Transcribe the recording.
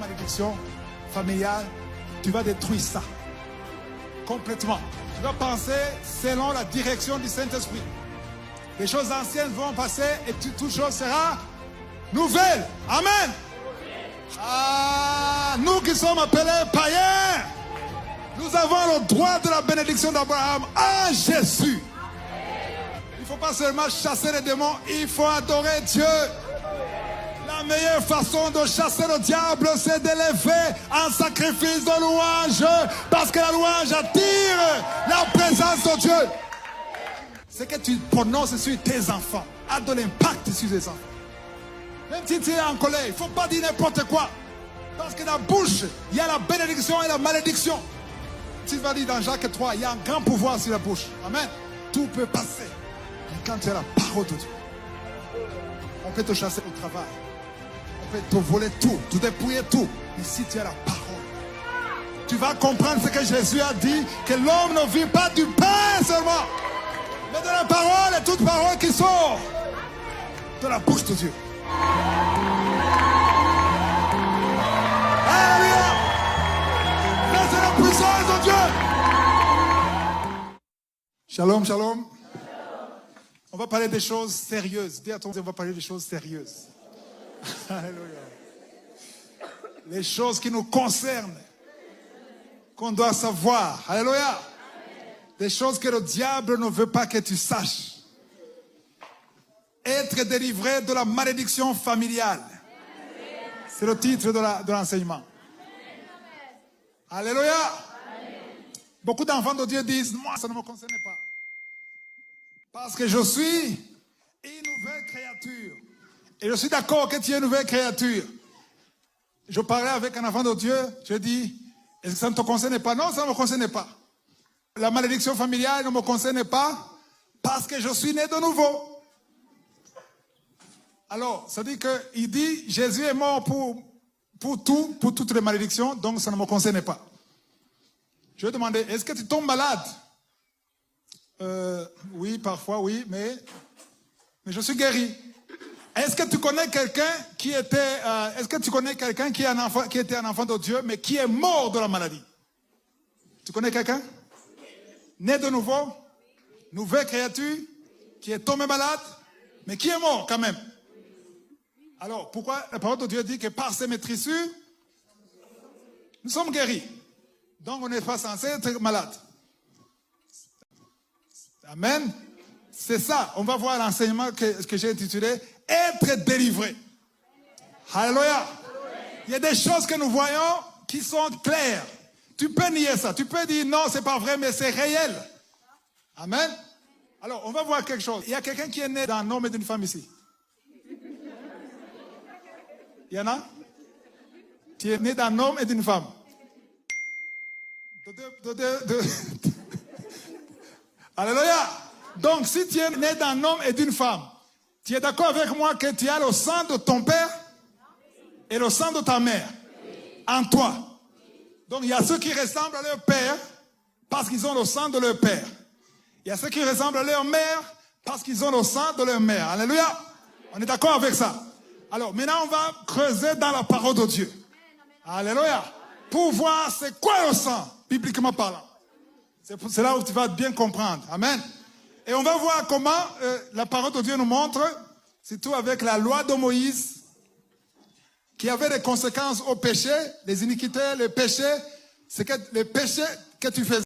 malédiction familiale, tu vas détruire ça. Complètement. Tu vas penser selon la direction du Saint-Esprit. Les choses anciennes vont passer et toute chose sera nouvelle. Amen. Ah, nous qui sommes appelés païens, nous avons le droit de la bénédiction d'Abraham en Jésus. Il ne faut pas seulement chasser les démons, il faut adorer Dieu. La meilleure façon de chasser le diable, c'est d'élever un sacrifice de louange, parce que la louange attire la présence de Dieu. Ce que tu prononces sur tes enfants a de l'impact sur tes enfants. Même si tu es en colère, il ne faut pas dire n'importe quoi. Parce que dans la bouche, il y a la bénédiction et la malédiction. Tu vas dire dans Jacques 3, il y a un grand pouvoir sur la bouche. Amen. Tout peut passer. Mais quand tu as la parole de Dieu, on peut te chasser au travail. On peut te voler tout, te dépouiller tout. Mais si tu as la parole, tu vas comprendre ce que Jésus a dit, que l'homme ne vit pas du pain seulement, mais de la parole et toute parole qui sort de la bouche de Dieu. Alléluia! C'est la puissance de Dieu. Shalom, shalom. On va parler des choses sérieuses. Dis à ton voisin, on va parler des choses sérieuses. Alléluia. Les choses qui nous concernent, qu'on doit savoir. Alléluia. Des choses que le diable ne veut pas que tu saches. Être délivré de la malédiction familiale. C'est le titre de l'enseignement. Alléluia. Beaucoup d'enfants de Dieu disent, moi, ça ne me concerne pas. Parce que je suis une nouvelle créature. Et je suis d'accord que tu es une nouvelle créature. Je parlais avec un enfant de Dieu, je dis, est-ce que ça ne te concerne pas? Non, ça ne me concerne pas. La malédiction familiale ne me concerne pas parce que je suis né de nouveau. Alors, ça dit qu'il dit, Jésus est mort pour toutes les malédictions, donc ça ne me concerne pas. Je vais demander, est-ce que tu tombes malade? Oui, parfois, oui, mais je suis guéri. Est-ce que tu connais quelqu'un qui était, qui était un enfant de Dieu, mais qui est mort de la maladie? Tu connais quelqu'un? Né de nouveau, nouvelle créature, qui est tombé malade, mais qui est mort quand même. Alors, pourquoi la parole de Dieu dit que par ces maîtrissures, nous sommes guéris. Donc, on n'est pas censé être malade. Amen. C'est ça. On va voir l'enseignement que j'ai intitulé « Être délivré ». Alléluia. Il y a des choses que nous voyons qui sont claires. Tu peux nier ça. Tu peux dire non, c'est pas vrai, mais c'est réel. Amen. Alors, on va voir quelque chose. Il y a quelqu'un qui est né d'un homme et d'une femme ici. Il y en a? Tu es né d'un homme et d'une femme. Alléluia. Donc, si tu es né d'un homme et d'une femme, tu es d'accord avec moi que tu as le sang de ton père et le sang de ta mère en toi. Donc, il y a ceux qui ressemblent à leur père parce qu'ils ont le sang de leur père. Il y a ceux qui ressemblent à leur mère parce qu'ils ont le sang de leur mère. Alléluia. On est d'accord avec ça? Alors, maintenant, on va creuser dans la parole de Dieu. Alléluia. Pour voir c'est quoi le sang, bibliquement parlant. C'est là où tu vas bien comprendre. Amen. Et on va voir comment la parole de Dieu nous montre, surtout avec la loi de Moïse, qui avait des conséquences au péché, les iniquités, les péchés, c'est que les péchés que tu faisais.